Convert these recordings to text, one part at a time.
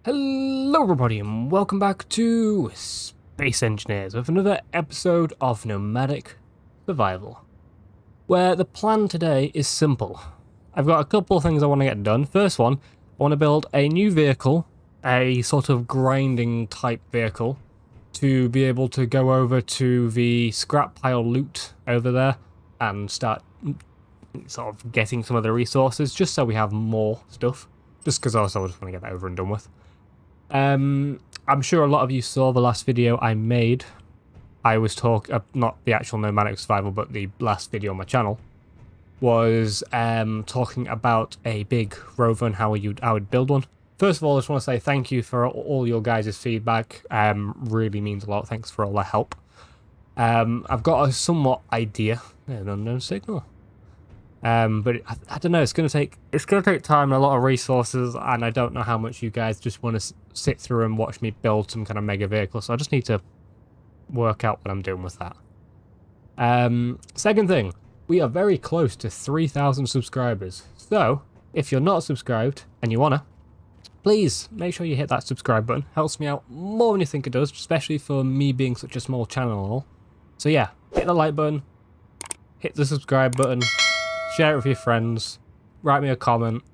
Hello everybody and welcome back to Space Engineers with another episode of Nomadic Survival, where the plan today is simple. I've got a couple of things I want to get done. First one, I want to build a new vehicle, a sort of grinding type vehicle, to be able to go over to the scrap pile loot over there and start sort of getting some of the resources, just so we have more stuff, just because I also just want to get that over and done with. I'm sure a lot of you saw the last video I made. I was not the actual Nomadic Survival, but the last video on my channel was talking about a big rover and how I would build one. First of all, I just want to say thank you for all your guys' feedback. Really means a lot. Thanks for all the help. I've got a somewhat idea. An unknown signal. But I don't know. It's gonna take time and a lot of resources, and I don't know how much you guys just want to sit through and watch me build some kind of mega vehicle. So I just need to work out what I'm doing with that. Second thing, we are very close to 3,000 subscribers. So if you're not subscribed and you wanna, please make sure you hit that subscribe button. Helps me out more than you think it does, especially for me being such a small channel and all. So yeah, hit the like button, hit the subscribe button. Share it with your friends, write me a comment,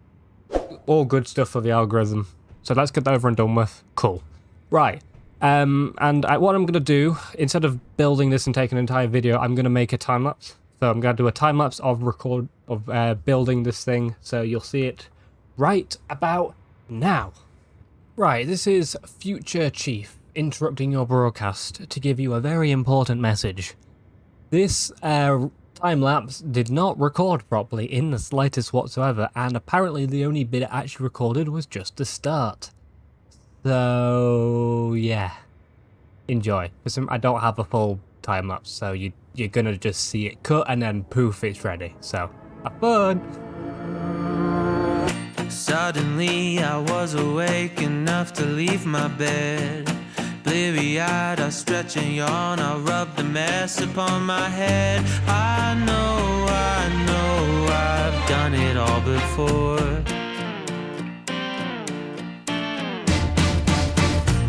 all good stuff for the algorithm. So let's get that over and done with. Cool. Right, what I'm going to do, instead of building this and taking an entire video, I'm going to make a time-lapse. So I'm going to do a time-lapse of building this thing, so you'll see it right about now. Right, this is Future Chief interrupting your broadcast to give you a very important message. This time-lapse did not record properly in the slightest whatsoever, and apparently the only bit it actually recorded was just the start. So yeah, enjoy. I don't have a full time-lapse, so you're gonna just see it cut and then poof, it's ready. So have fun. Suddenly I was awake enough to leave my bed. Bleary-eyed, I stretch and yawn, I rub the mess upon my head. I know, I've done it all before.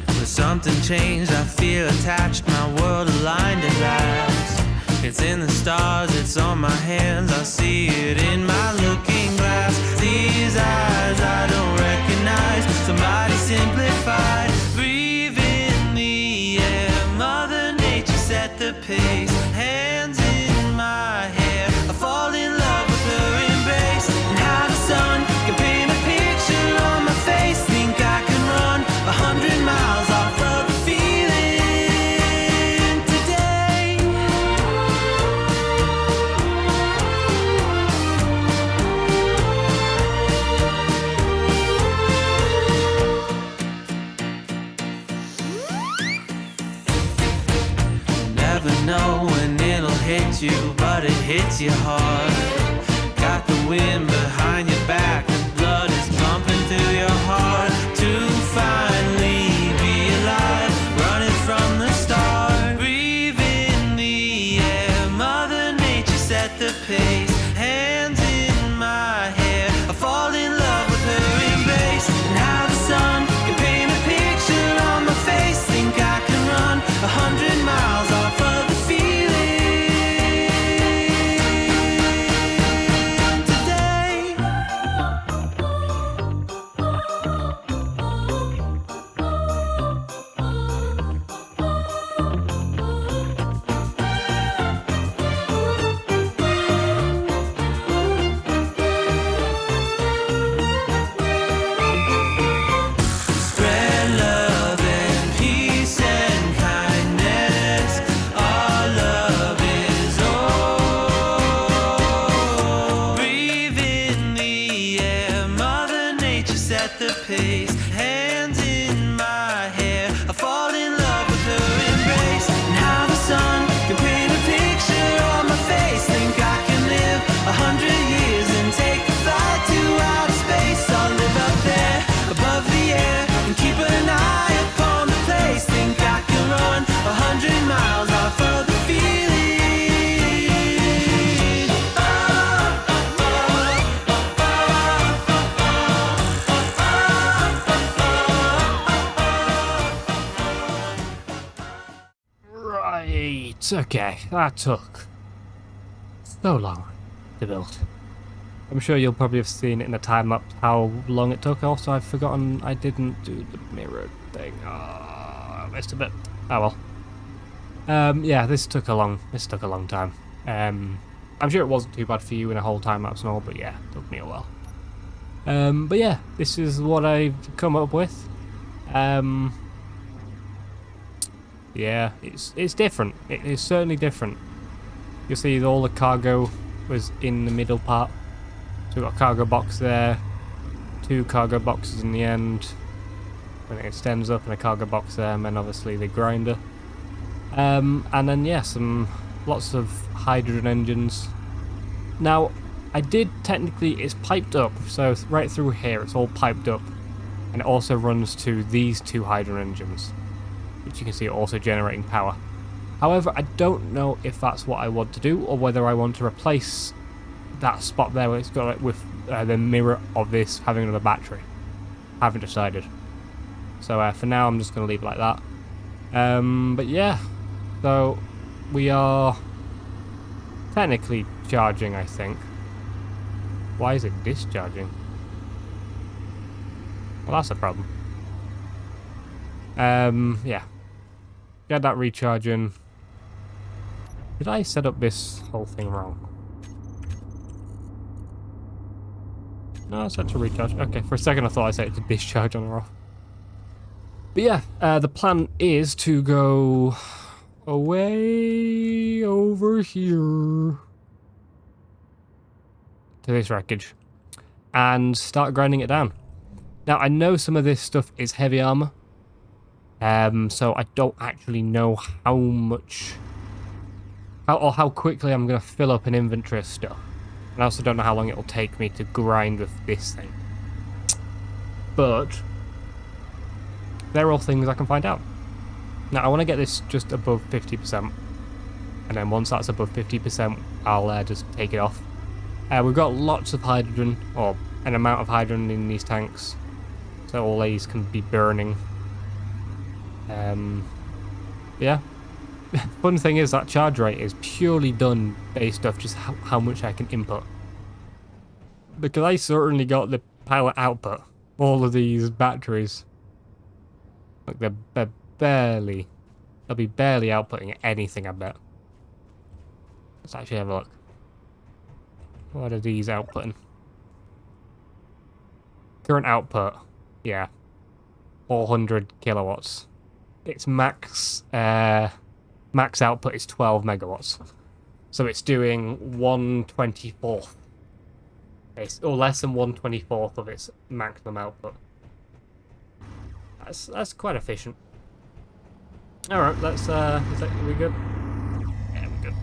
But something changed, I feel attached, my world aligned at last. It's in the stars, it's on my hands, I see it in my looking glass. These eyes I don't recognize, somebody simplified. Set the pace, hands in my hair, I fall in love with her embrace, and how the sun can paint a picture on my face. Think I can run 100 miles off of the feeling today. Never know when it'll hit you, but it hits you hard. Got the wind behind your back, the blood is pumping through your heart. To finally be alive, running from the start. Breathe in the air, Mother Nature set the pace. Hands in my hair, I fall in love with her embrace, and how the sun can paint a picture on my face. Think I can run 100 miles off of the feeling today. Spread love and peace and kindness. Our love is all. Breathe in the air, Mother Nature set the pace. Hands in my hair, I fall in love with her embrace, and how the sun can paint a picture on my face. Think I can live 100 years and take a flight to outer space. I'll live up there above the air and keep an eye upon the place. Think I can run 100 miles off of the feeling. Oh, oh, oh, oh, oh, oh, oh, oh, oh. Right, okay, that took so long to build. I'm sure you'll probably have seen it in a time lapse how long it took. Also, I've forgotten I didn't do the mirror thing. I missed a bit. Oh well. Yeah, this took a long time. I'm sure it wasn't too bad for you in a whole time lapse and all, but yeah, it took me a while. But yeah, this is what I've come up with. Yeah, it's different. It is certainly different. You'll see all the cargo was in the middle part. So we've got a cargo box there, 2 cargo boxes in the end, when it extends up, and a cargo box there, and then obviously the grinder. And then yeah, lots of hydrogen engines. Now, I did technically, it's piped up, so right through here it's all piped up, and it also runs to these 2 hydrogen engines, which you can see are also generating power. However, I don't know if that's what I want to do, or whether I want to replace that spot there where it's got it with the mirror of this having another battery. I haven't decided. So for now I'm just going to leave it like that. But yeah, so we are technically charging, I think. Why is it discharging? Well, that's a problem. Yeah. Get that recharging. Did I set up this whole thing wrong? No, I set to recharge. Okay, for a second I thought I set it to discharge on or off. But yeah, the plan is to go away over here to this wreckage and start grinding it down. Now, I know some of this stuff is heavy armor, so I don't actually know how much or how quickly I'm going to fill up an inventory of stuff. And I also don't know how long it will take me to grind with this thing. But they're all things I can find out. Now, I want to get this just above 50%. And then once that's above 50%, I'll just take it off. We've got lots of hydrogen, or an amount of hydrogen in these tanks. So all these can be burning. Yeah. Fun thing is that charge rate is purely done based off just how much I can input. Because I certainly got the power output. All of these batteries. Like they'll be barely outputting anything, I bet. Let's actually have a look. What are these outputting? Current output, yeah. 400 kilowatts. Its max output is 12 megawatts. So it's doing 1/24th. Or less than 1/24th of its maximum output. That's quite efficient. Alright, let's are we good? Yeah, we're good.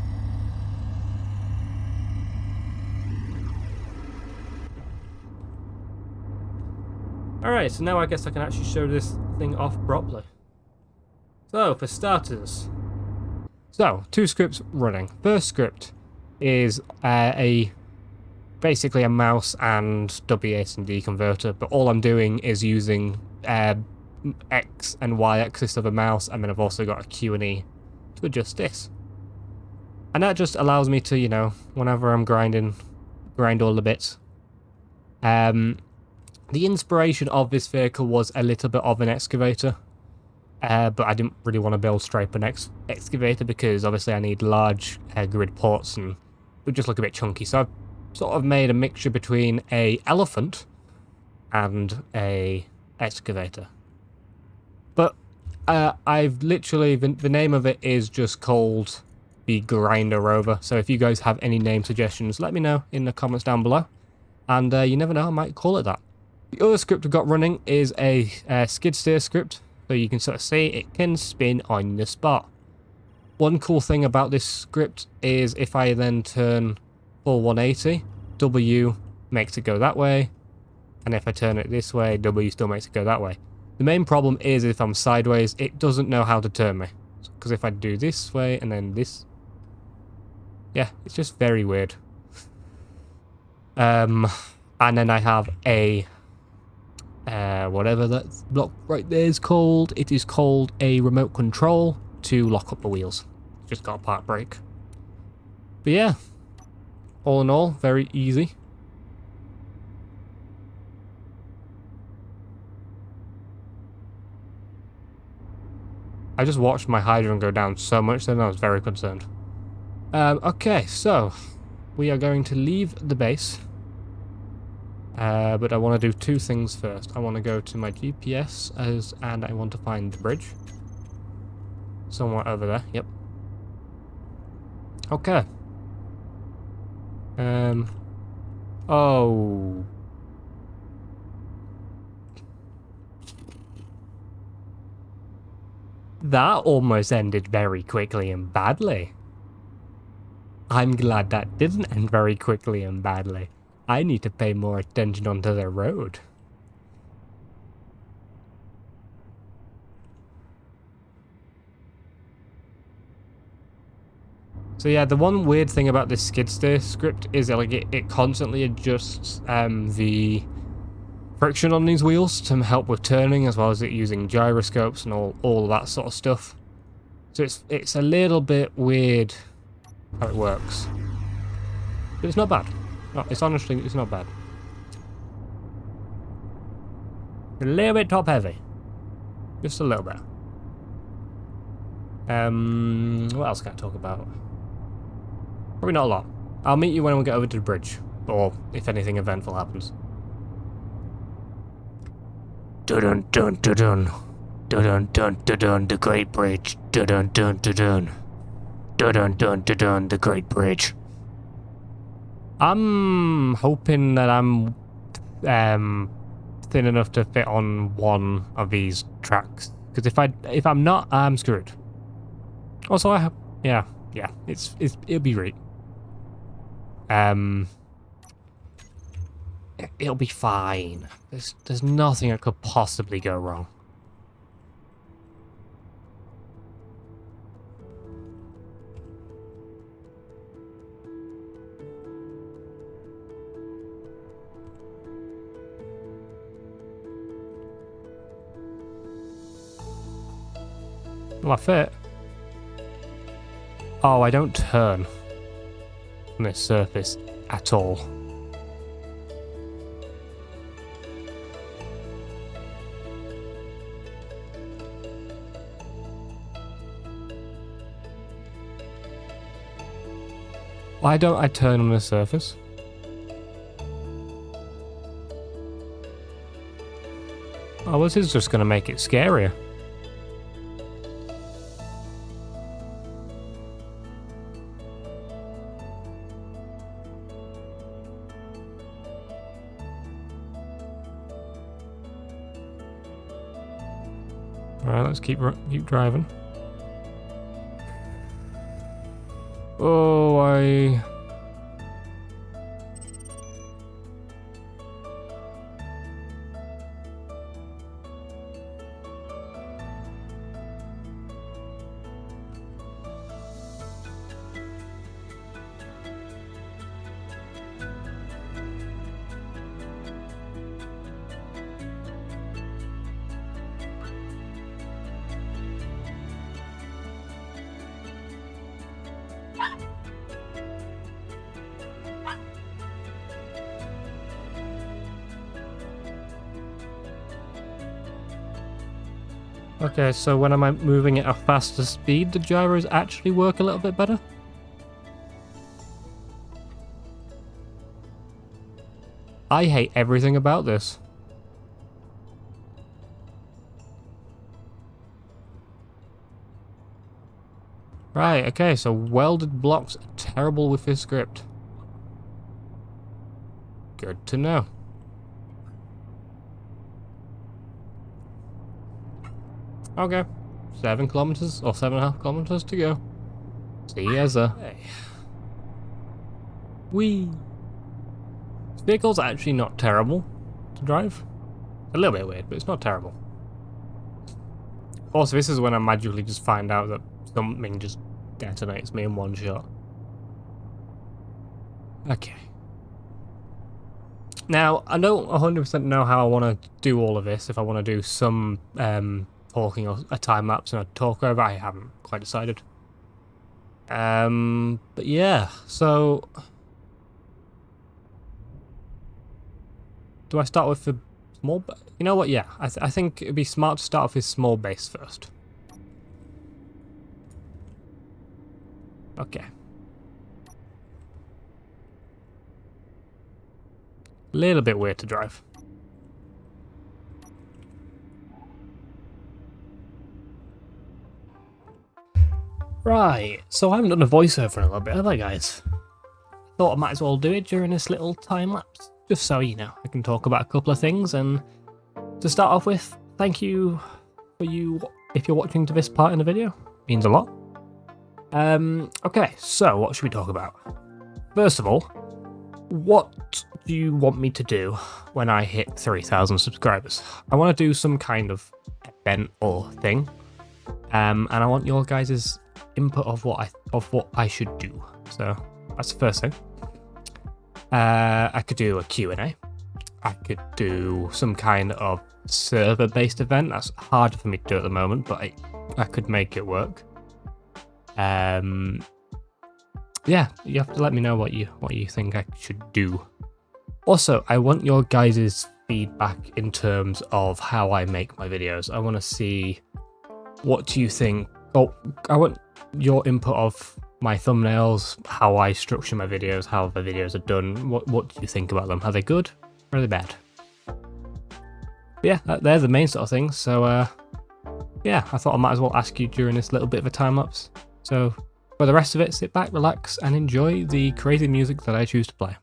Alright, so now I guess I can actually show this thing off properly. So, for starters, 2 scripts running. First script is basically a mouse and WAS and D converter, but all I'm doing is using X and Y axis of a mouse, and then I've also got a Q and E to adjust this. And that just allows me to, you know, whenever I'm grind all the bits. The inspiration of this vehicle was a little bit of an excavator. But I didn't really want to build straight an excavator because obviously I need large grid ports and it would just look a bit chunky. So I've sort of made a mixture between a elephant and a excavator. But I've literally, the name of it is just called the Grinder Rover. So if you guys have any name suggestions, let me know in the comments down below. And you never know, I might call it that. The other script I've got running is a skid steer script. So you can sort of see it can spin on the spot. One cool thing about this script is if I then turn full 180, W makes it go that way. And if I turn it this way, W still makes it go that way. The main problem is if I'm sideways, it doesn't know how to turn me. Because if I do this way and then this... yeah, it's just very weird. And then I have a... whatever that block right there is called. It is called a remote control to lock up the wheels. just got a park brake. But yeah, all in all, very easy. I just watched my hydrant go down so much then I was very concerned. Okay, so we are going to leave the base. But I want to do two things first. I want to go to my GPS and I want to find the bridge. Somewhere over there, yep. Okay. Oh. That almost ended very quickly and badly. I'm glad that didn't end very quickly and badly. I need to pay more attention onto the road. So yeah, the one weird thing about this skid steer script is that, like, it constantly adjusts the friction on these wheels to help with turning, as well as it using gyroscopes and all that sort of stuff. So it's a little bit weird how it works, but it's not bad. No, it's honestly, it's not bad. A little bit top heavy, just a little bit. What else can I talk about? Probably not a lot. I'll meet you when we get over to the bridge, or if anything eventful happens. Dun dun dun dun dun dun dun dun, the Great Bridge. Dun dun dun dun dun dun dun, the Great Bridge. I'm hoping that I'm thin enough to fit on one of these tracks, because if I'm not, I'm screwed. Also, yeah, it'll be right. It'll be fine. There's nothing that could possibly go wrong. Will I fit? Oh, I don't turn on this surface at all. Why don't I turn on the surface? Oh, this is just going to make it scarier. Alright, let's keep driving. Oh, Okay, so when I'm moving at a faster speed, the gyros actually work a little bit better? I hate everything about this. Right, okay, so welded blocks are terrible with this script. Good to know. Okay, 7 kilometers or 7.5 kilometers to go. See you later. Hey. Whee! This vehicle's actually not terrible to drive. A little bit weird, but it's not terrible. Also, this is when I magically just find out that something just detonates me in one shot. Okay. Now, I don't 100% know how I want to do all of this. If I want to do some talking or a time lapse and a talk over, I haven't quite decided. But yeah, so do I start with the small? You know what? Yeah, I think it'd be smart to start off with small base first. Okay. Little bit weird to drive. Right, so I haven't done a voiceover in a little bit, have I, guys? Thought I might as well do it during this little time lapse, just so you know I can talk about a couple of things. And to start off with, thank you for if you're watching to this part in the video. It means a lot. Okay, so what should we talk about? First of all, what do you want me to do when I hit 3,000 subscribers? I want to do some kind of event or thing, and I want your guys' input of what I should do. So that's the first thing. I could do a Q&A. I could do some kind of server-based event. That's hard for me to do at the moment, but I could make it work. Yeah, you have to let me know what you think I should do. Also, I want your guys' feedback in terms of how I make my videos. I want to see what do you think. Oh, I want your input of my thumbnails, how I structure my videos, how the videos are done. What do you think about them? Are they good or are they bad? But yeah, they're the main sort of things. So yeah, I thought I might as well ask you during this little bit of a time lapse. So for the rest of it, sit back, relax, and enjoy the crazy music that I choose to play.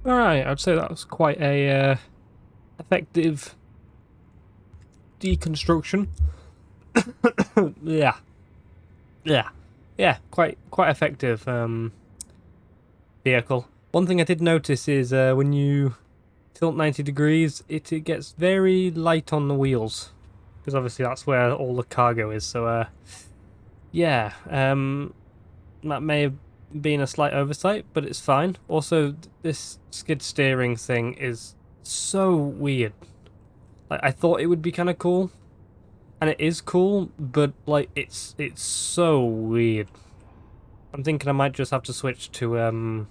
Alright, I'd say that was quite a effective deconstruction. Yeah, quite effective vehicle. One thing I did notice is when you tilt 90 degrees, it gets very light on the wheels, because obviously that's where all the cargo is. So yeah, that may have been a slight oversight, but it's fine. Also, this skid steering thing is so weird. Like, I thought it would be kind of cool, and it is cool, but like it's so weird. I'm thinking I might just have to switch to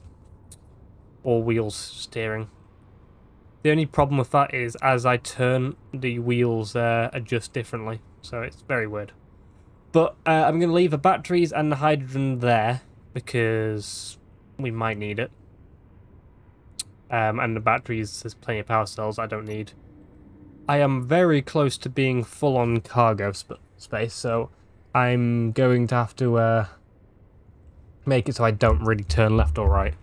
all wheels steering. The only problem with that is as I turn, the wheels adjust differently, so it's very weird. But I'm going to leave the batteries and the hydrogen there, because we might need it. And the batteries, there's plenty of power cells I don't need. I am very close to being full on cargo space, so I'm going to have to make it so I don't really turn left or right.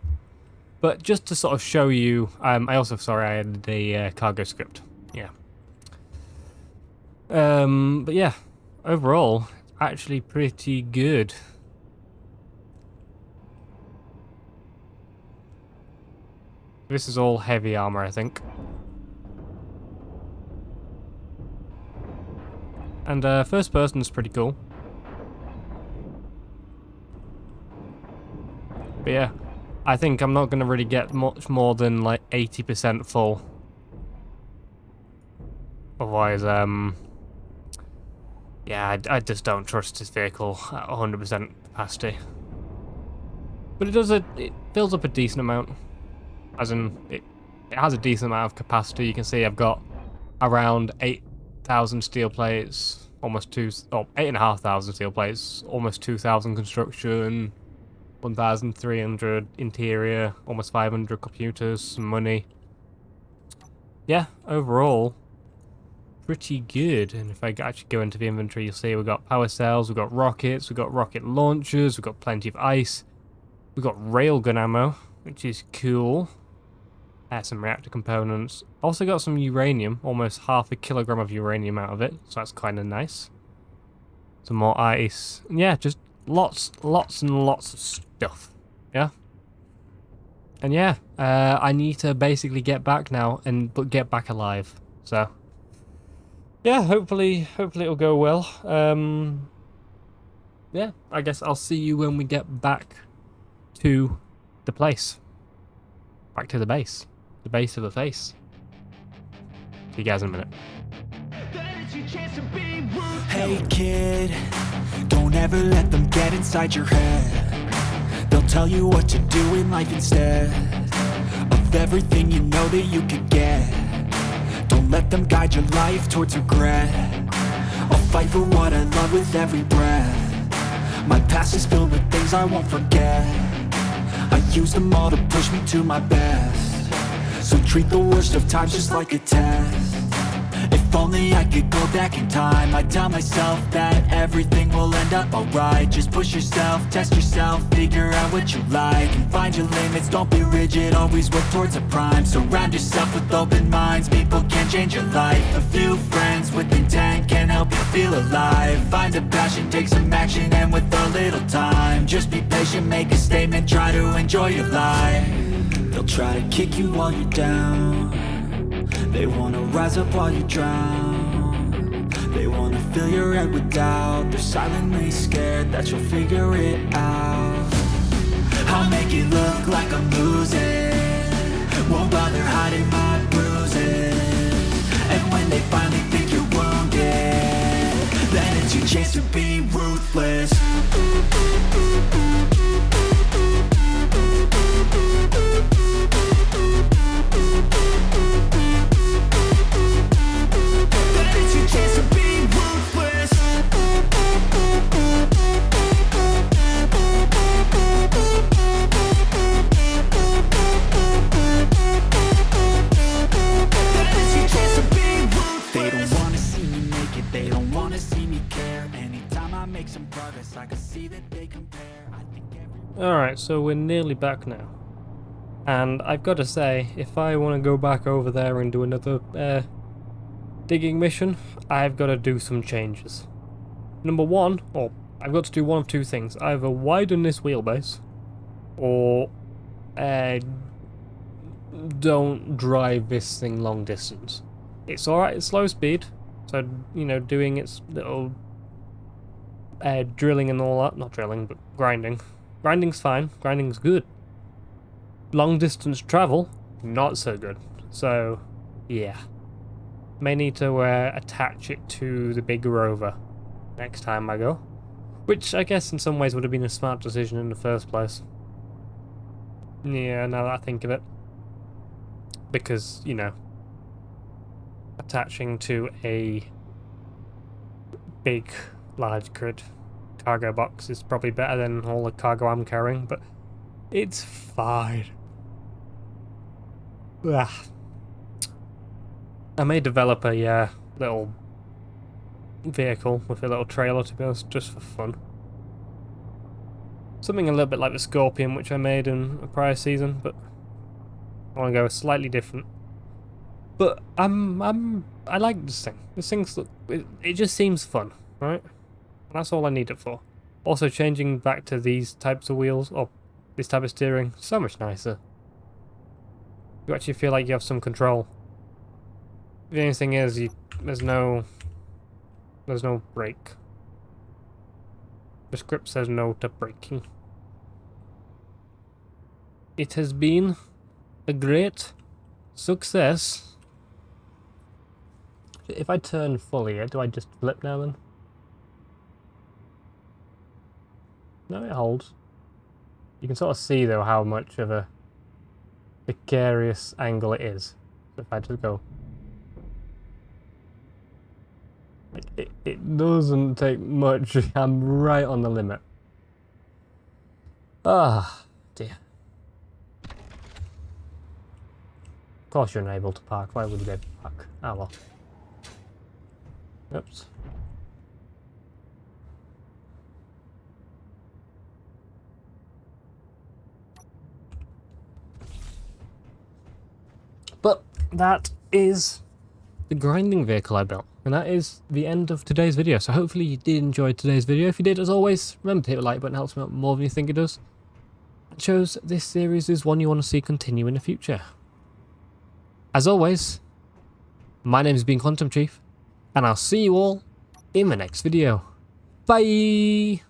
But just to sort of show you, I also, sorry, I added a cargo script. Yeah. But yeah, overall, it's actually pretty good. This is all heavy armor, I think. And first person is pretty cool. But yeah, I think I'm not going to really get much more than like 80% full. Otherwise, yeah, I just don't trust this vehicle at 100% capacity. But it fills up a decent amount. As in, it has a decent amount of capacity. You can see I've got around 8,000 steel plates, almost 8,500 steel plates, almost 2,000 construction, 1,300 interior, almost 500 computers, some money. Yeah, overall, pretty good. And if I actually go into the inventory, you'll see we've got power cells, we've got rockets, we've got rocket launchers, we've got plenty of ice, we've got railgun ammo, which is cool. Some reactor components. Also got some uranium, almost 0.5 kilogram of uranium out of it, so that's kind of nice. Some more ice. Yeah, just lots and lots of stuff. Yeah. And yeah, I need to basically get back now and get back alive. So yeah, hopefully it'll go well. Yeah, I guess I'll see you when we get back to the place. Back to the base. The base of the face. See you guys in a minute. Hey kid, don't ever let them get inside your head. They'll tell you what to do in life instead of everything you know that you could get. Don't let them guide your life towards regret. I'll fight for what I love with every breath. My past is filled with things I won't forget. I use them all to push me to my best. So treat the worst of times just like a test. If only I could go back in time, I'd tell myself that everything will end up alright. Just push yourself, test yourself, figure out what you like, and find your limits, don't be rigid, always work towards a prime. Surround yourself with open minds, people can change your life. A few friends with intent can help you feel alive. Find a passion, take some action, and with a little time, just be patient, make a statement, try to enjoy your life. They'll try to kick you while you're down. They wanna rise up while you drown. They wanna fill your head with doubt. They're silently scared that you'll figure it out. I'll make it look like I'm losing. Won't bother hiding my bruises. And when they finally think you're wounded, then it's your chance to be ruthless. Alright, so we're nearly back now. And I've got to say, if I want to go back over there and do another digging mission, I've got to do some changes. Number one, or I've got to do one of two things. Either widen this wheelbase, or don't drive this thing long distance. It's alright at slow speed, so, you know, doing its little drilling and all that. Not drilling, but grinding. Grinding's fine. Grinding's good. Long distance travel, not so good. So, yeah. May need to attach it to the big rover next time I go. Which I guess in some ways would have been a smart decision in the first place. Yeah, now that I think of it. Because, you know, attaching to a big, large grid cargo box is probably better than all the cargo I'm carrying, but it's fine. Ugh. I may develop a little vehicle with a little trailer, to be honest, just for fun. Something a little bit like the Scorpion, which I made in a prior season, but I want to go slightly different. But I like this thing. This thing's it just seems fun, right? And that's all I need it for. Also, changing back to these types of wheels or this type of steering, so much nicer. You actually feel like you have some control. The only thing is, there's no brake. The script says no to braking. It has been a great success. If I turn fully, do I just flip now then? No, it holds. You can sort of see though how much of a precarious angle it is. So if I just go, like it doesn't take much. I'm right on the limit. Ah, dear. Of course you're unable to park. Why would you be able to park? Ah well. Oops. But that is the grinding vehicle I built. And that is the end of today's video. So hopefully you did enjoy today's video. If you did, as always, remember to hit the like button. It helps me out more than you think it does. It shows this series is one you want to see continue in the future. As always, my name has been Quantum Chief, and I'll see you all in the next video. Bye!